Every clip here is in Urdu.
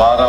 12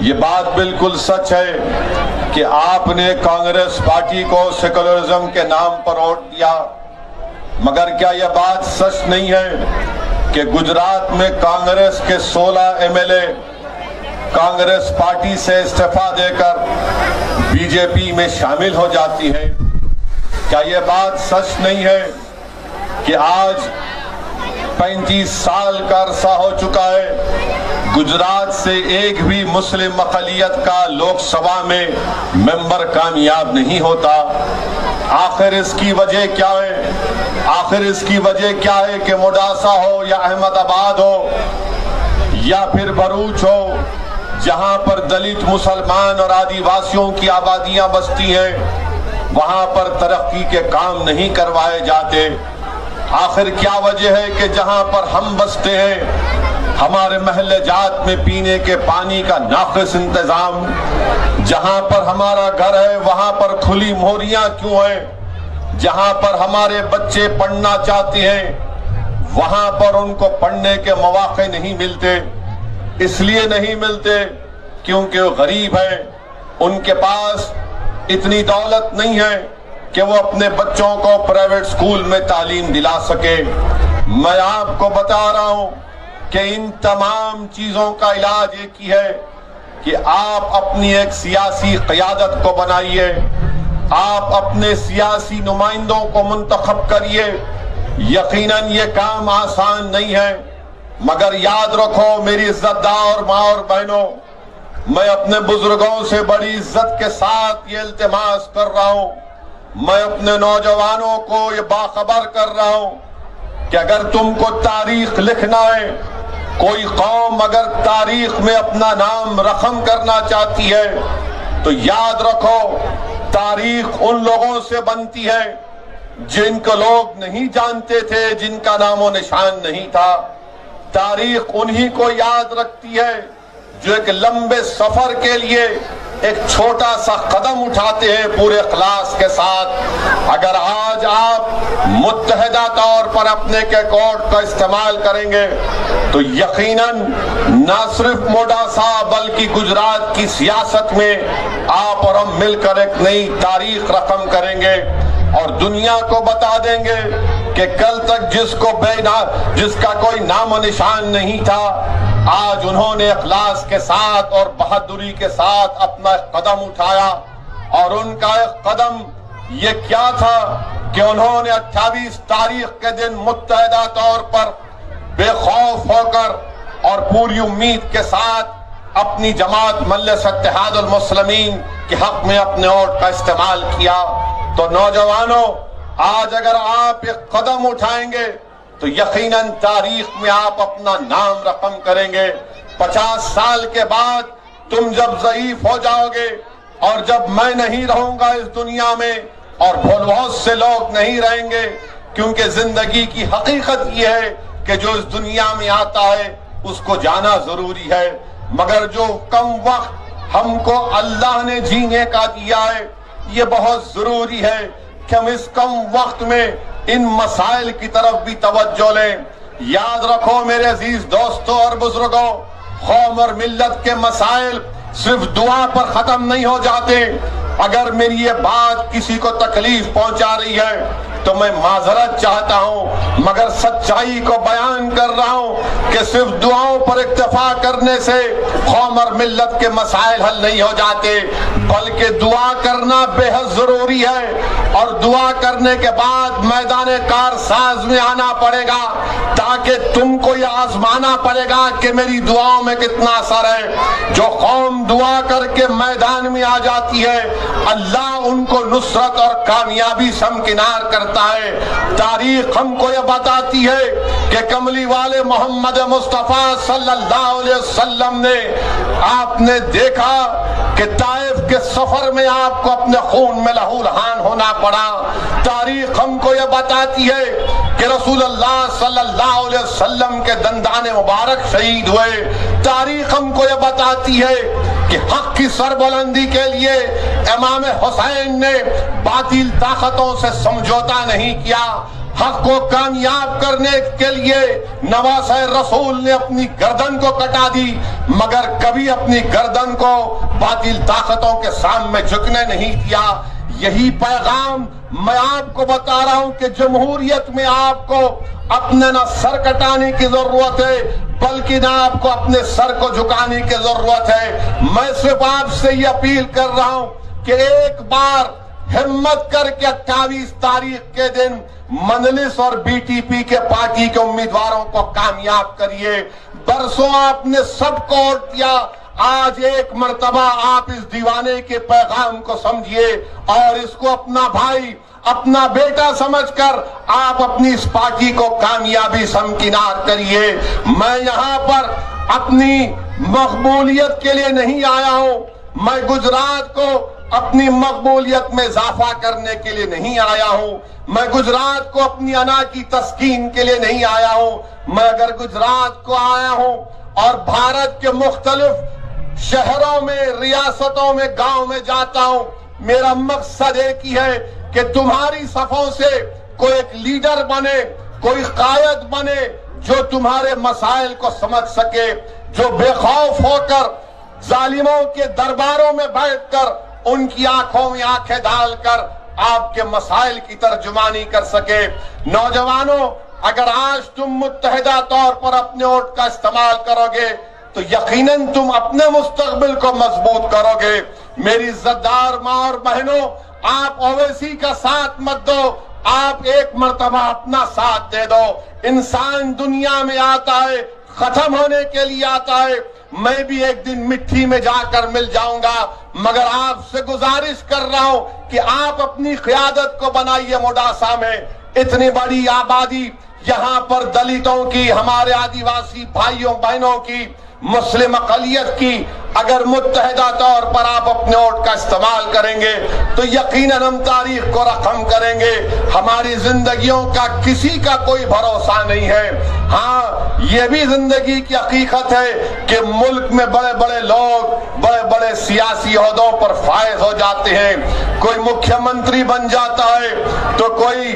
یہ بات بالکل سچ ہے کہ آپ نے کانگریس پارٹی کو سیکولرزم کے نام پر ووٹ دیا، مگر کیا یہ بات سچ نہیں ہے کہ گجرات میں کانگریس کے 16 MLA کانگریس پارٹی سے استعفیٰ دے کر بی جے پی میں شامل ہو جاتی ہے؟ کیا یہ بات سچ نہیں ہے کہ آج 35 سال کا عرصہ ہو چکا ہے گجرات سے ایک بھی مسلم اقلیت کا لوک سبھا میں ممبر کامیاب نہیں ہوتا؟ آخر اس کی وجہ کیا ہے؟ آخر اس کی وجہ کیا ہے کہ موڈاسا ہو یا احمد آباد ہو یا پھر بروچ ہو، جہاں پر دلت مسلمان اور آدیواسیوں کی آبادیاں بستی ہیں، وہاں پر ترقی کے کام نہیں کروائے جاتے؟ آخر کیا وجہ ہے کہ جہاں پر ہم بستے ہیں ہمارے محلے جات میں پینے کے پانی کا ناقص انتظام، جہاں پر ہمارا گھر ہے وہاں پر کھلی موریاں کیوں ہیں؟ جہاں پر ہمارے بچے پڑھنا چاہتے ہیں وہاں پر ان کو پڑھنے کے مواقع نہیں ملتے؟ اس لیے نہیں ملتے کیونکہ وہ غریب ہیں، ان کے پاس اتنی دولت نہیں ہے کہ وہ اپنے بچوں کو پرائیویٹ سکول میں تعلیم دلا سکے۔ میں آپ کو بتا رہا ہوں کہ ان تمام چیزوں کا علاج ایک ہی ہے کہ آپ اپنی ایک سیاسی قیادت کو بنائیے، آپ اپنے سیاسی نمائندوں کو منتخب کریے۔ یقیناً یہ کام آسان نہیں ہے، مگر یاد رکھو میری عزت دار ماں اور بہنوں، میں اپنے بزرگوں سے بڑی عزت کے ساتھ یہ التماس کر رہا ہوں، میں اپنے نوجوانوں کو یہ باخبر کر رہا ہوں کہ اگر تم کو تاریخ لکھنا ہے، کوئی قوم اگر تاریخ میں اپنا نام رقم کرنا چاہتی ہے تو یاد رکھو تاریخ ان لوگوں سے بنتی ہے جن کو لوگ نہیں جانتے تھے، جن کا نام و نشان نہیں تھا۔ تاریخ انہی کو یاد رکھتی ہے جو ایک لمبے سفر کے لیے ایک چھوٹا سا قدم اٹھاتے ہیں پورے اخلاص کے ساتھ۔ اگر آج آپ متحدہ طور پر اپنے کیکورڈ کا استعمال کریں گے تو یقیناً نہ صرف موڈاسا بلکہ گجرات کی سیاست میں آپ اور ہم مل کر ایک نئی تاریخ رقم کریں گے اور دنیا کو بتا دیں گے کہ کل تک جس کا کوئی نام و نشان نہیں تھا، آج انہوں نے اخلاص کے ساتھ اور بہادری کے ساتھ اپنا ایک قدم اٹھایا، اور ان کا ایک قدم یہ کیا تھا کہ انہوں نے 28 تاریخ کے دن متحدہ طور پر بے خوف ہو کر اور پوری امید کے ساتھ اپنی جماعت مجلس اتحاد المسلمین کے حق میں اپنے ووٹ کا استعمال کیا۔ تو نوجوانوں، آج اگر آپ ایک قدم اٹھائیں گے تو یقیناً تاریخ میں آپ اپنا نام رقم کریں گے۔ 50 سال کے بعد تم جب ضعیف ہو جاؤ گے اور جب میں نہیں رہوں گا اس دنیا میں اور بہت سے لوگ نہیں رہیں گے، کیونکہ زندگی کی حقیقت یہ ہے کہ جو اس دنیا میں آتا ہے اس کو جانا ضروری ہے، مگر جو کم وقت ہم کو اللہ نے جینے کا دیا ہے یہ بہت ضروری ہے کہ ہم اس کم وقت میں ان مسائل کی طرف بھی توجہ لیں۔ یاد رکھو میرے عزیز دوستوں اور بزرگوں، قوم اور ملت کے مسائل صرف دعا پر ختم نہیں ہو جاتے۔ اگر میری یہ بات کسی کو تکلیف پہنچا رہی ہے تو میں معذرت چاہتا ہوں، مگر سچائی کو بیان کر رہا ہوں کہ صرف دعاؤں پر اکتفا کرنے سے قوم اور ملت کے مسائل حل نہیں ہو جاتے، بلکہ دعا کرنا بے حد ضروری ہے، اور دعا کرنے کے بعد میدان کارساز میں آنا پڑے گا تاکہ تم کو یہ آزمانا پڑے گا کہ میری دعاؤں میں کتنا اثر ہے۔ جو قوم دعا کر کے میدان میں آ جاتی ہے اللہ ان کو نصرت اور کامیابی سے ہمکنار کرتا ہے۔ تاریخ ہم کو یہ بتاتی ہے کہ کملی والے محمد مصطفیٰ صلی اللہ علیہ وسلم نے آپ نے دیکھا کہ طائف کے سفر میں آپ کو اپنے خون میں لہو لہان ہونا پڑا۔ تاریخ ہم کو یہ بتاتی ہے کہ رسول اللہ صلی اللہ علیہ وسلم کے دندان مبارک شہید ہوئے۔ تاریخ ہم کو یہ بتاتی ہے کہ حق کی سربلندی کے لیے امام حسین نے باطل طاقتوں سے سمجھوتا نہیں کیا، حق کو کامیاب کرنے کے لیے نواسہ رسول نے اپنی گردن کو کٹا دی، مگر کبھی اپنی گردن کو باطل طاقتوں کے سامنے جھکنے نہیں دیا۔ یہی پیغام میں آپ کو بتا رہا ہوں کہ جمہوریت میں آپ کو اپنے نہ سر کٹانے کی ضرورت ہے بلکہ نہ آپ کو اپنے سر کو جھکانے کی ضرورت ہے۔ میں صرف آپ سے یہ اپیل کر رہا ہوں کہ ایک بار ہمت کر کے 28 تاریخ کے دن مجلس اور بی ٹی پی کے پارٹی کے امیدواروں کو کامیاب کریے۔ برسوں آپ نے سب کو ووٹ دیا، آج ایک مرتبہ آپ اس دیوانے کے پیغام کو سمجھیے اور اس کو اپنا بھائی، اپنا بیٹا سمجھ کر آپ اپنی اس پارٹی کو کامیابی سمکنار کریے۔ میں یہاں پر اپنی مقبولیت کے لیے نہیں آیا ہوں، میں گجرات کو اپنی مقبولیت میں اضافہ کرنے کے لیے نہیں آیا ہوں، میں گجرات کو اپنی انا کی تسکین کے لیے نہیں آیا ہوں۔ میں اگر گجرات کو آیا ہوں اور بھارت کے مختلف شہروں میں، ریاستوں میں، گاؤں میں جاتا ہوں، میرا مقصد ایک ہی ہے کہ تمہاری صفوں سے کوئی ایک لیڈر بنے، کوئی قائد بنے جو تمہارے مسائل کو سمجھ سکے، جو بے خوف ہو کر ظالموں کے درباروں میں بیٹھ کر ان کی آنکھوں میں آنکھیں ڈال کر آپ کے مسائل کی ترجمانی کر سکے۔ نوجوانوں، اگر آج تم متحدہ طور پر اپنے ووٹ کا استعمال کرو گے تو یقیناً تم اپنے مستقبل کو مضبوط کرو گے۔ میری عزتدار ماں اور بہنوں، آپ اویسی کا ساتھ مت دو، آپ ایک مرتبہ اپنا ساتھ دے دو۔ انسان دنیا میں آتا ہے، ختم ہونے کے لیے آتا ہے، میں بھی ایک دن مٹی میں جا کر مل جاؤں گا، مگر آپ سے گزارش کر رہا ہوں کہ آپ اپنی قیادت کو بنائیے۔ موڈاسا میں اتنی بڑی آبادی، یہاں پر دلتوں کی، ہمارے آدیواسی بھائیوں بہنوں کی، مسلم اقلیت کی، اگر متحدہ طور پر آپ اپنے ووٹ کا استعمال کریں گے تو یقیناً ہم تاریخ کو رقم کریں گے۔ ہماری زندگیوں کا کسی کا کوئی بھروسہ نہیں ہے۔ ہاں، یہ بھی زندگی کی حقیقت ہے کہ ملک میں بڑے بڑے لوگ بڑے بڑے سیاسی عہدوں پر فائز ہو جاتے ہیں، کوئی مکھیہ منتری بن جاتا ہے تو کوئی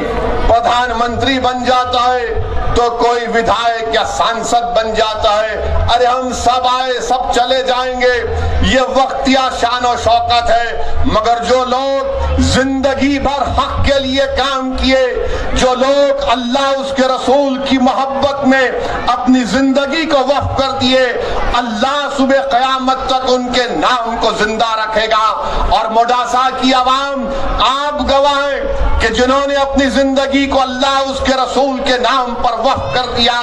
پردھان منتری بن جاتا ہے تو کوئی ودھائک یا سانسد بن جاتا ہے۔ ارے ہم سب آئے، سب چلے جائیں گے، یہ وقتیہ شان و شوکت ہے، مگر جو لوگ زندگی بھر حق کے لیے کام کیے، جو لوگ اللہ اس کے رسول کی محبت میں اپنی زندگی کو وقف کر دیے، اللہ صبح قیامت تک ان کے نام کو زندہ رکھے گا۔ اور موڈاسا کی عوام، آپ گواہ ہیں کہ جنہوں نے اپنی زندگی کو اللہ اس کے رسول کے نام پر وقف کر دیا،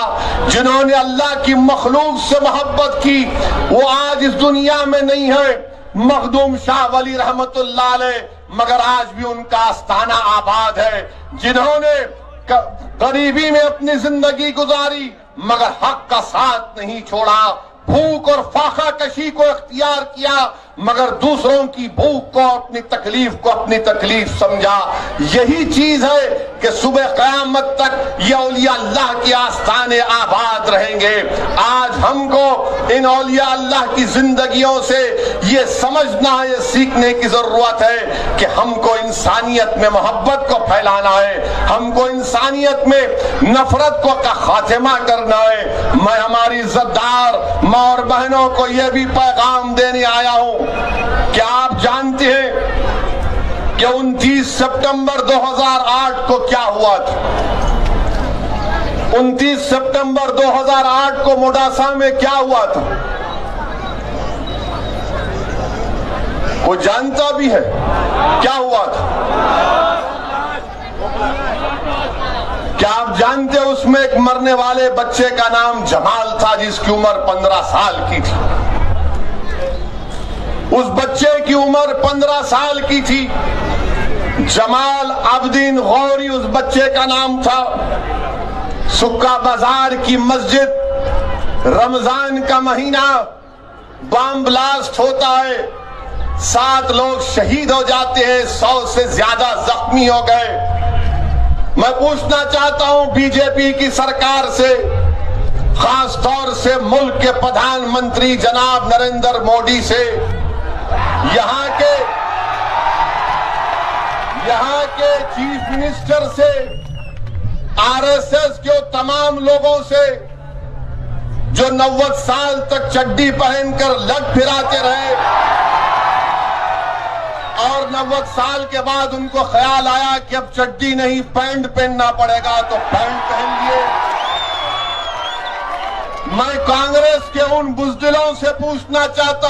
جنہوں نے اللہ کی مخلوق سے محبت کی، وہ آج اس دنیا میں نہیں ہے۔ مخدوم شاہ ولی رحمت اللہ علیہ، مگر آج بھی ان کا آستانہ آباد ہے۔ جنہوں نے غریبی میں اپنی زندگی گزاری مگر حق کا ساتھ نہیں چھوڑا، بھوک اور فاقہ کشی کو اختیار کیا مگر دوسروں کی بھوک کو، اپنی تکلیف کو اپنی تکلیف سمجھا۔ یہی چیز ہے کہ صبح قیامت تک یہ اولیاء اللہ کے آستانے آباد رہیں گے۔ آج ہم کو ان اولیاء اللہ کی زندگیوں سے یہ سمجھنا ہے، یہ سیکھنے کی ضرورت ہے کہ ہم کو انسانیت میں محبت کو پھیلانا ہے، ہم کو انسانیت میں نفرت کو کا خاتمہ کرنا ہے۔ میں ہماری عزتدار ماں اور بہنوں کو یہ بھی پیغام دینے آیا ہوں کہ آپ جانتے ہیں کہ 29 سپٹمبر 2008 کو کیا ہوا تھا۔ 29 سپٹمبر 2008 کو موڈاسا میں کیا ہوا تھا؟ کوئی جانتا بھی ہے کیا ہوا تھا؟ کیا آپ جانتے ہیں اس میں ایک مرنے والے بچے کا نام جمال تھا جس کی عمر 15 سال کی تھی؟ اس بچے کی عمر 15 سال کی تھی، جمال عبدین غوری اس بچے کا نام تھا۔ سکا بازار کی مسجد، رمضان کا مہینہ، بام بلاسٹ ہوتا ہے، 7 لوگ شہید ہو جاتے ہیں، 100 سے زیادہ زخمی ہو گئے۔ میں پوچھنا چاہتا ہوں بی جے پی کی سرکار سے، خاص طور سے ملک کے پردھان منتری جناب نریندر مودی سے، یہاں کے چیف منسٹر سے RSS کے تمام لوگوں سے جو 90 سال تک چڈی پہن کر لٹ پھراتے رہے اور 90 سال کے بعد ان کو خیال آیا کہ اب چڈی نہیں پینٹ پہننا پڑے گا تو پینٹ پہن لیے. میں کانگریس کے ان بزدلوں سے پوچھنا چاہتا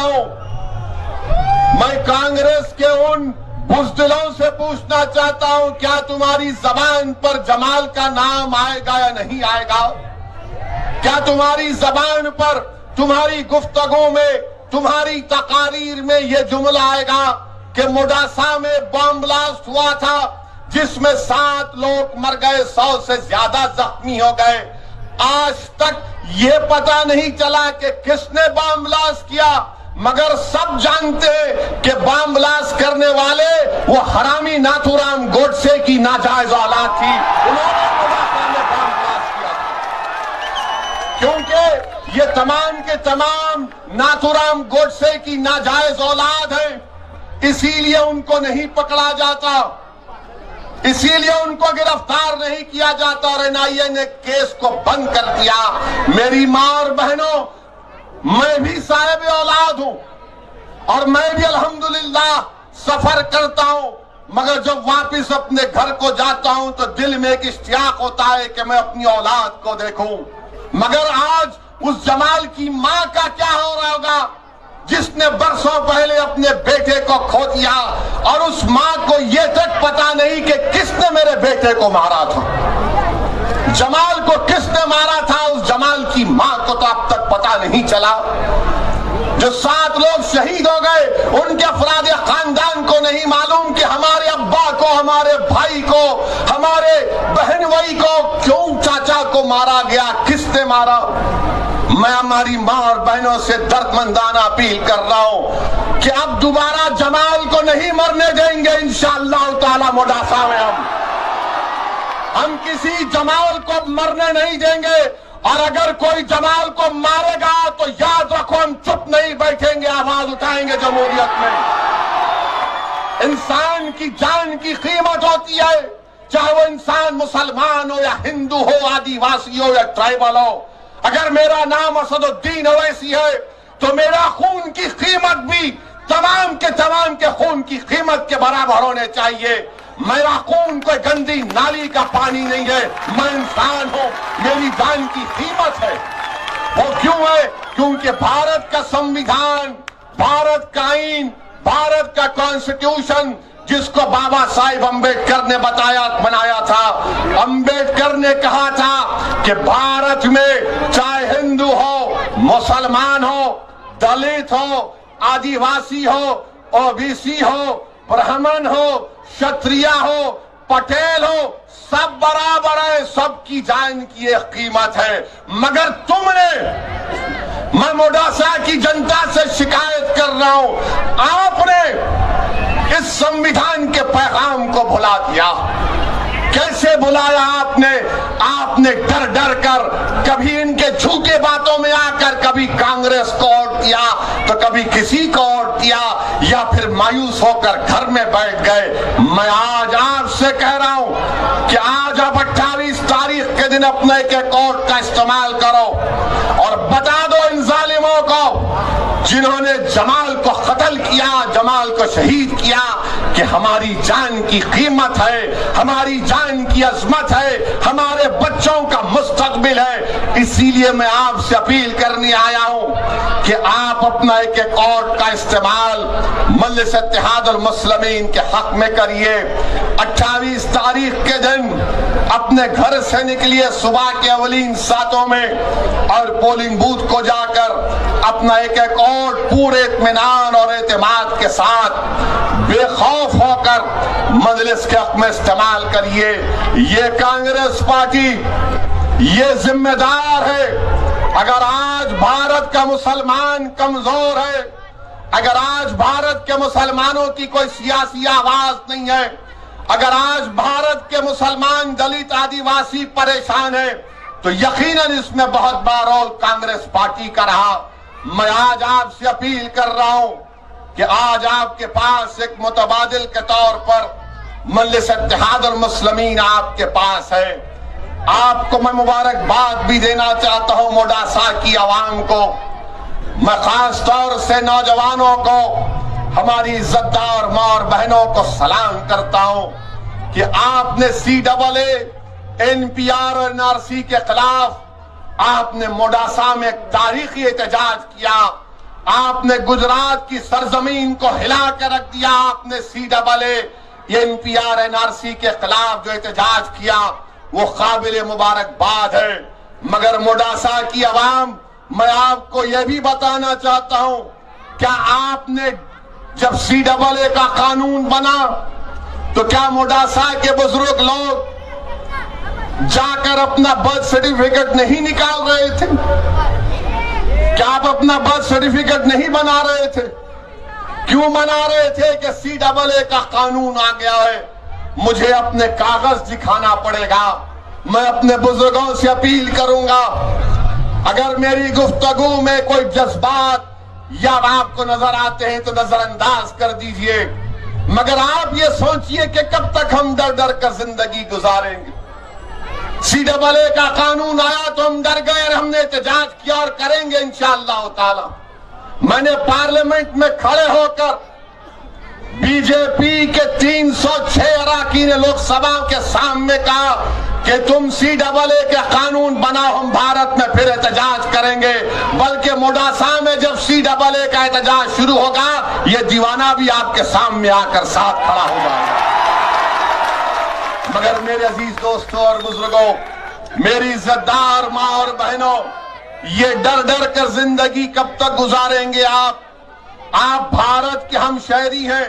ہوں کیا تمہاری زبان پر جمال کا نام آئے گا یا نہیں آئے گا؟ کیا تمہاری زبان پر، تمہاری گفتگو میں، تمہاری تقاریر میں یہ جملہ آئے گا کہ موڈاسا میں بم بلاسٹ ہوا تھا جس میں 7 لوگ مر گئے، 100 سے زیادہ زخمی ہو گئے؟ آج تک یہ پتہ نہیں چلا کہ کس نے بم بلاسٹ کیا، مگر سب جانتے ہیں کہ بم بلاسٹ کرنے والے وہ حرامی ناتھو رام گوڈسے کی ناجائز اولاد تھی. انہوں نے موڈاسا میں بم بلاسٹ کیا کیونکہ یہ تمام کے تمام ناتھو رام گوڈسے کی ناجائز اولاد ہیں. اسی لیے ان کو نہیں پکڑا جاتا، اسی لیے ان کو گرفتار نہیں کیا جاتا اور NIA نے کیس کو بند کر دیا. میری ماں اور بہنوں، میں بھی صاحب اولاد ہوں اور میں بھی الحمدللہ سفر کرتا ہوں، مگر جب واپس اپنے گھر کو جاتا ہوں تو دل میں ایک اشتیاق ہوتا ہے کہ میں اپنی اولاد کو دیکھوں. مگر آج اس جمال کی ماں کا کیا ہو رہا ہوگا جس نے برسوں پہلے اپنے بیٹے کو کھو دیا اور اس ماں کو یہ تک پتا نہیں کہ کس نے میرے بیٹے کو مارا تھا، جمال کو کس نے مارا تھا. اس جمال کی ماں کو تو اب تک پتا نہیں چلا. جو 7 لوگ شہید ہو گئے ان کے افراد خاندان کو نہیں معلوم کہ ہمارے ابا کو، ہمارے بھائی کو، ہمارے بہن بھائی کو کیوں چاچا کو مارا گیا، کس نے مارا. میں ہماری ماں اور بہنوں سے درد مندانہ اپیل کر رہا ہوں کہ اب دوبارہ جمال کو نہیں مرنے دیں گے انشاءاللہ تعالی. موڈاسا میں ہم کسی جمال کو مرنے نہیں دیں گے، اور اگر کوئی جمال کو مارے گا تو یاد رکھو ہم چپ نہیں بیٹھیں گے، آواز اٹھائیں گے. جمہوریت میں انسان کی جان کی قیمت ہوتی ہے، چاہے وہ انسان مسلمان ہو یا ہندو ہو، آدیواسی ہو یا ٹرائبل ہو. اگر میرا نام اسد الدین اویسی ہے تو میرا خون کی قیمت بھی تمام کے خون کی قیمت کے برابر ہونے چاہیے. میرا خون کوئی گندی نالی کا پانی نہیں ہے، میں انسان ہوں، میری جان کی قیمت ہے. وہ کیوں ہے؟ کیونکہ بھارت کا سنویدھان، بھارت کا آئین، بھارت کا کانسٹیٹیوشن جس کو بابا صاحب امبیڈکر نے بنایا تھا. امبیڈکر نے کہا تھا کہ بھارت میں چاہے ہندو ہو، مسلمان ہو، دلت ہو، آدیواسی ہو، OBC ہو، برہمن ہو، شتریہ ہو، پٹیل ہو، سب برابر ہے، سب کی جان کی ایک قیمت ہے. مگر تم نے، میں موڈاسا کی جنتا سے شکایت کر رہا ہوں، آپ نے اس سنویدھان کے پیغام کو بھلا دیا. کیسے بلایا آپ نے ڈر ڈر کر کبھی ان کے جھوٹے باتوں میں آ کر کبھی کانگریس کو ووٹ دیا تو کبھی کسی کو ووٹ دیا، یا پھر مایوس ہو کر گھر میں بیٹھ گئے. میں آج آپ سے کہہ رہا ہوں کہ آج آپ 28 تاریخ کے دن اپنے ایک ووٹ کا استعمال کرو اور بتا دو ان ظالموں کو جنہوں نے جمال کو قتل کیا، جمال کو شہید کیا، کہ ہماری جان کی قیمت ہے، ہماری جان کی عظمت ہے، ہمارے بچوں کا مستقبل ہے. اسی لیے میں آپ سے اپیل کرنے آیا ہوں کہ آپ اپنا ایک ووٹ کا استعمال مجلس اتحاد المسلمین کے حق میں کریے. 28 تاریخ کے دن اپنے گھر سے نکلیے صبح کے اولین ساعتوں میں اور پولنگ بوتھ کو جا کر اپنا ایک ووٹ پورے اطمینان اور اعتماد کے ساتھ بے خوف ہو کر مجلس کے حق میں استعمال کریے. یہ کانگریس پارٹی یہ ذمہ دار ہے. اگر آج بھارت کا مسلمان کمزور ہے، اگر آج بھارت کے مسلمانوں کی کوئی سیاسی آواز نہیں ہے، اگر آج بھارت کے مسلمان دلت آدیواسی پریشان ہیں، تو یقیناً اس میں بہت بڑا رول کانگریس پارٹی کا رہا. میں آج آپ سے اپیل کر رہا ہوں کہ آج آپ کے پاس ایک متبادل کے طور پر مجلس اتحاد المسلمین آپ کے پاس ہے. آپ کو میں مبارکباد بھی دینا چاہتا ہوں, موڈاسا کی عوام کو, میں خاص طور سے نوجوانوں کو, ہماری عزت دار ماں اور بہنوں کو سلام کرتا ہوں کہ آپ نے CAA, NPR اور NRC کے خلاف آپ نے موڈاسا میں ایک تاریخی احتجاج کیا. آپ نے گجرات کی سرزمین کو ہلا کے رکھ دیا. آپ نے CAA, NPR, NRC کے خلاف جو احتجاج کیا وہ قابل مبارکباد ہے. مگر موڈاسا کی عوام, میں آپ کو یہ بھی بتانا چاہتا ہوں, کیا آپ نے جب CAA کا قانون بنا تو کیا موڈاسا کے بزرگ لوگ جا کر اپنا برتھ سرٹیفکیٹ نہیں نکال رہے تھے؟ کیا آپ اپنا برتھ سرٹیفکیٹ نہیں بنا رہے تھے؟ کیوں بنا رہے تھے کہ CAA کا قانون آ گیا ہے, مجھے اپنے کاغذ دکھانا پڑے گا. میں اپنے بزرگوں سے اپیل کروں گا, اگر میری گفتگو میں کوئی جذبات یا آپ کو نظر آتے ہیں تو نظر انداز کر دیجئے, مگر آپ یہ سوچئے کہ کب تک ہم ڈر ڈر کر زندگی گزاریں گے. CAA کا قانون آیا تو ہم ڈر گئے اور ہم نے احتجاج کیا اور کریں گے انشاءاللہ تعالی. میں نے پارلیمنٹ میں کھڑے ہو کر BJP کے 306 اراکین لوک سبھا کے سامنے کہا کہ تم CAA کے قانون بناؤ, ہم بھارت میں پھر احتجاج کریں گے. بلکہ موڈاسا میں جب CAA کا احتجاج شروع ہوگا, یہ دیوانہ بھی آپ کے سامنے آ کر ساتھ کھڑا ہو جائے گا. مگر میرے عزیز دوستوں اور بزرگوں, میری عزت دار ماں اور بہنوں, یہ ڈر ڈر کر زندگی کب تک گزاریں گے آپ؟ آپ بھارت کے ہم شہری ہیں,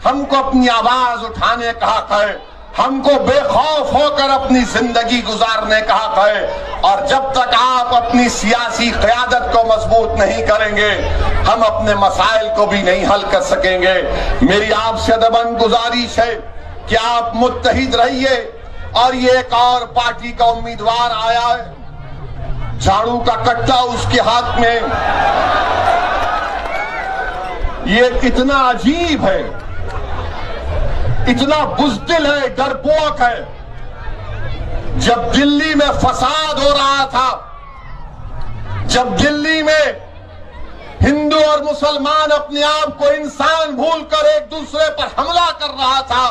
ہم کو اپنی آواز اٹھانے کا حق ہے, ہم کو بے خوف ہو کر اپنی زندگی گزارنے کا حق ہے. اور جب تک آپ اپنی سیاسی قیادت کو مضبوط نہیں کریں گے, ہم اپنے مسائل کو بھی نہیں حل کر سکیں گے. میری آپ سے ادباً گزارش ہے کہ آپ متحد رہیے. اور یہ ایک اور پارٹی کا امیدوار آیا ہے, جھاڑو کا کٹا اس کے ہاتھ میں, یہ اتنا عجیب ہے, اتنا بزدل ہے, ڈرپوک ہے. جب دلی میں فساد ہو رہا تھا, جب دلی میں ہندو اور مسلمان اپنے آپ کو انسان بھول کر ایک دوسرے پر حملہ کر رہا تھا,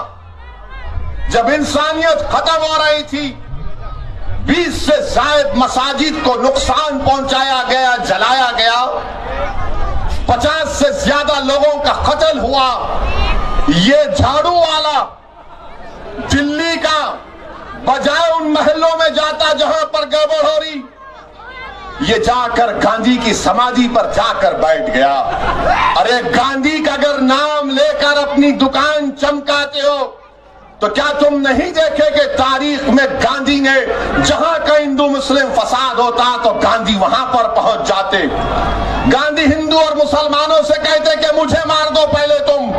جب انسانیت ختم ہو رہی تھی, 20 سے زائد مساجد کو نقصان پہنچایا گیا, جلایا گیا, 50 سے زیادہ لوگوں کا قتل ہوا, یہ جھاڑو والا دلی کا بجائے ان محلوں میں جاتا جہاں پر گڑبڑ ہو رہی, یہ جا کر گاندھی کی سمادھی پر جا کر بیٹھ گیا. ارے گاندھی کا اگر نام لے کر اپنی دکان چمکاتے ہو تو کیا تم نہیں دیکھے کہ تاریخ میں گاندھی نے جہاں کا ہندو مسلم فساد ہوتا تو گاندھی وہاں پر پہنچ جاتے. گاندھی ہندو اور مسلمانوں سے کہتے کہ مجھے مار دو پہلے تم.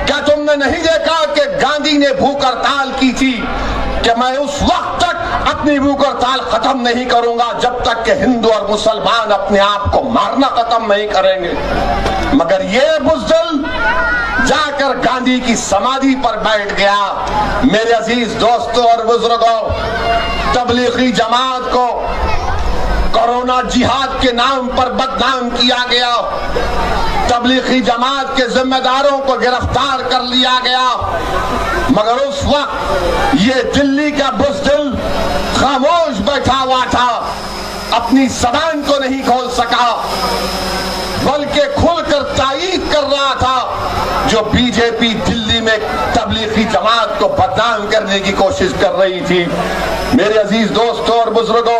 کیا تم نے نہیں دیکھا کہ گاندھی نے بھوک ہڑتال کی تھی کہ میں اس وقت تک اپنی بھوک ہڑتال ختم نہیں کروں گا جب تک کہ ہندو اور مسلمان اپنے آپ کو مارنا ختم نہیں کریں گے. مگر یہ بزدل جا کر گاندھی کی سمادھی پر بیٹھ گیا. میرے عزیز دوستوں اور بزرگوں, تبلیغی جماعت کو کرونا جہاد کے نام پر بدنام کیا گیا, تبلیغی جماعت کے ذمہ داروں کو گرفتار کر لیا گیا, مگر اس وقت یہ دلی کا بزدل خاموش بیٹھا ہوا تھا, اپنی زبان کو نہیں کھول سکا, بلکہ کھل کر تائید کر رہا تھا جو BJP دلی میں تبلیغی جماعت کو بدنام کرنے کی کوشش کر رہی تھی. میرے عزیز دوستوں اور بزرگوں,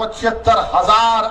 75,000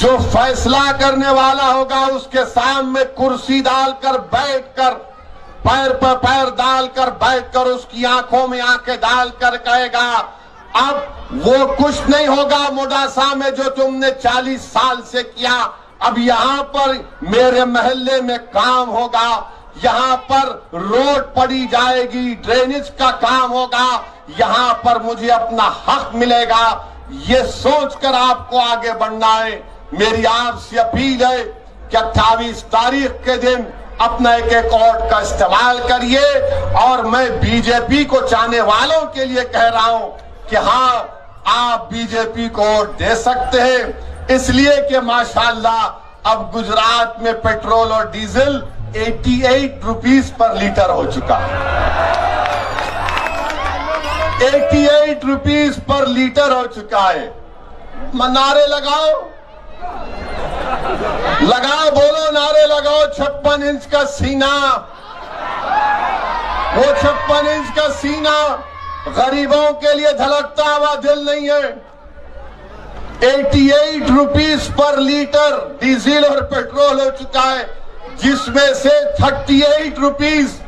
جو فیصلہ کرنے والا ہوگا اس کے سامنے کرسی ڈال کر بیٹھ کر پیر پر پیر ڈال کر بیٹھ کر اس کی آنکھوں میں آنکھیں ڈال کر کہے گا اب وہ کچھ نہیں ہوگا موڈاسا میں جو تم نے 40 سال سے کیا، اب یہاں پر میرے محلے میں کام ہوگا، یہاں پر روڈ پڑی جائے گی، ڈرینیج کا کام ہوگا، یہاں پر مجھے اپنا حق ملے گا۔ یہ سوچ کر آپ کو آگے بڑھنا ہے۔ میری آپ سے اپیل ہے کہ 28 تاریخ کے دن اپنا ایک ووٹ کا استعمال کریے، اور میں بی جے پی کو چاہنے والوں کے لیے کہہ رہا ہوں کہ ہاں آپ بی جے پی کو ووٹ دے سکتے ہیں، اس لیے کہ ماشاءاللہ اب گجرات میں پیٹرول اور ڈیزل 88 روپیز پر لیٹر ہو چکا ہے۔ 88 روپیز پر لیٹر ہو چکا ہے۔ نعرے لگاؤ، لگاؤ، بولو نعرے لگاؤ۔ 56 انچ کا سینہ، وہ 56 انچ کا سینہ غریبوں کے لیے دھڑکتا ہوا دل نہیں ہے۔ 88 روپیز پر لیٹر ڈیزل اور پیٹرول ہو چکا ہے، جس میں سے 38 روپیز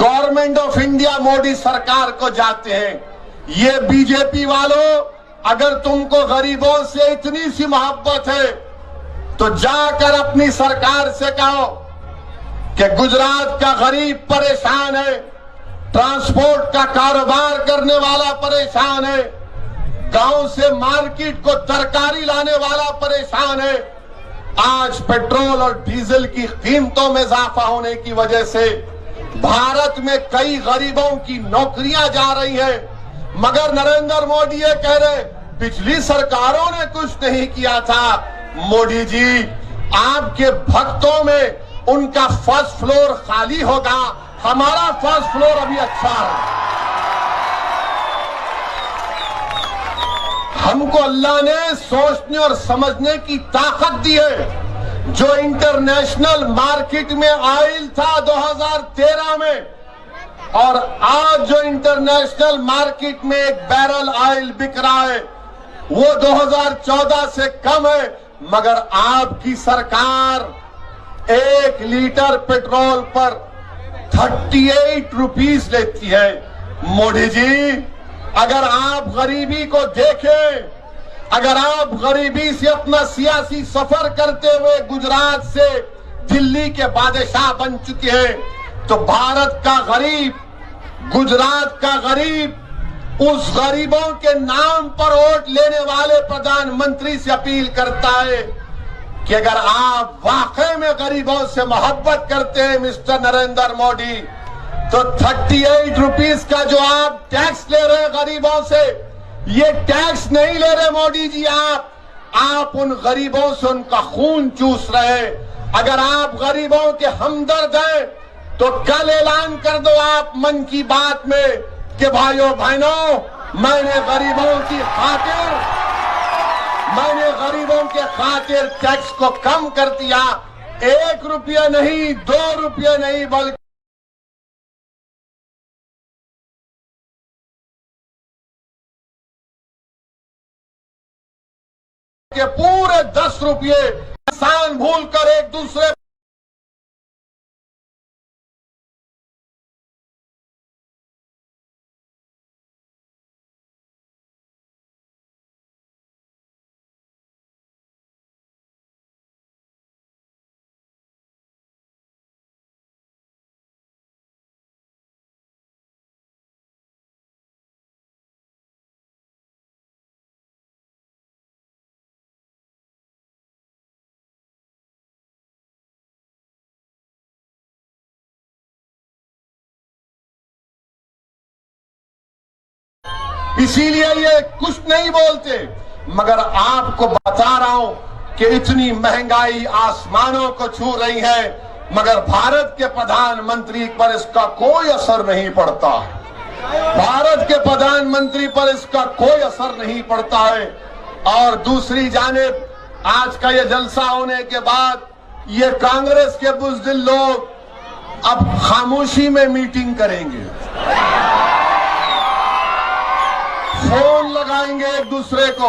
گورنمنٹ آف انڈیا موڈی سرکار کو جاتے ہیں۔ یہ بی جے پی والوں، اگر تم کو غریبوں سے اتنی سی محبت ہے تو جا کر اپنی سرکار سے کہو کہ گجرات کا غریب پریشان ہے، ٹرانسپورٹ کا کاروبار کرنے والا پریشان ہے، گاؤں سے مارکیٹ کو ترکاری لانے والا پریشان ہے۔ آج پیٹرول اور ڈیزل کی قیمتوں میں اضافہ ہونے کی وجہ سے بھارت میں کئی غریبوں کی نوکریاں جا رہی ہیں، مگر نریندر موڈی یہ کہہ رہے پچھلی سرکاروں نے کچھ نہیں کیا تھا۔ موڈی جی، آپ کے بھکتوں میں ان کا فرسٹ فلور خالی ہوگا، ہمارا فرسٹ فلور ابھی اچھا ہے۔ ہم کو اللہ نے سوچنے اور سمجھنے کی طاقت دی ہے۔ جو انٹرنیشنل مارکیٹ میں آئل تھا 2013 میں، اور آج جو انٹرنیشنل مارکیٹ میں ایک بیرل آئل بک رہا ہے وہ 2014 سے کم ہے، مگر آپ کی سرکار 1 لیٹر پیٹرول پر 38 روپیز لیتی ہے۔ موڈی جی، اگر آپ غریبی کو دیکھیں، اگر آپ غریبی سے اپنا سیاسی سفر کرتے ہوئے گجرات سے دلی کے بادشاہ بن چکے ہیں، تو بھارت کا غریب، گجرات کا غریب، اس غریبوں کے نام پر ووٹ لینے والے پردھان منتری سے اپیل کرتا ہے کہ اگر آپ واقعی میں غریبوں سے محبت کرتے ہیں مسٹر نریندر موڈی، تو 38 روپیز کا جو آپ ٹیکس لے رہے ہیں غریبوں سے، یہ ٹیکس نہیں لے رہے موڈی جی، آپ ان غریبوں سے ان کا خون چوس رہے ہیں۔ اگر آپ غریبوں کے ہمدرد ہیں تو کل اعلان کر دو آپ من کی بات میں کہ بھائیوں بہنوں، میں نے غریبوں کے خاطر ٹیکس کو کم کر دیا، 1 روپیہ نہیں، 2 روپیہ نہیں، بلکہ کہ پورے 10 روپیے کسان بھول کر ایک دوسرے اسی لیے یہ کچھ نہیں بولتے، مگر آپ کو بتا رہا ہوں کہ اتنی مہنگائی آسمانوں کو چھو رہی ہے، مگر بھارت کے پردھان منتری پر اس کا کوئی اثر نہیں پڑتا۔ بھارت کے پردھان منتری پر اس کا کوئی اثر نہیں پڑتا ہے۔ اور دوسری جانب آج کا یہ جلسہ ہونے کے بعد یہ کانگریس کے بزدل لوگ اب خاموشی میں میٹنگ کریں گے، فون لگائیں گے ایک دوسرے کو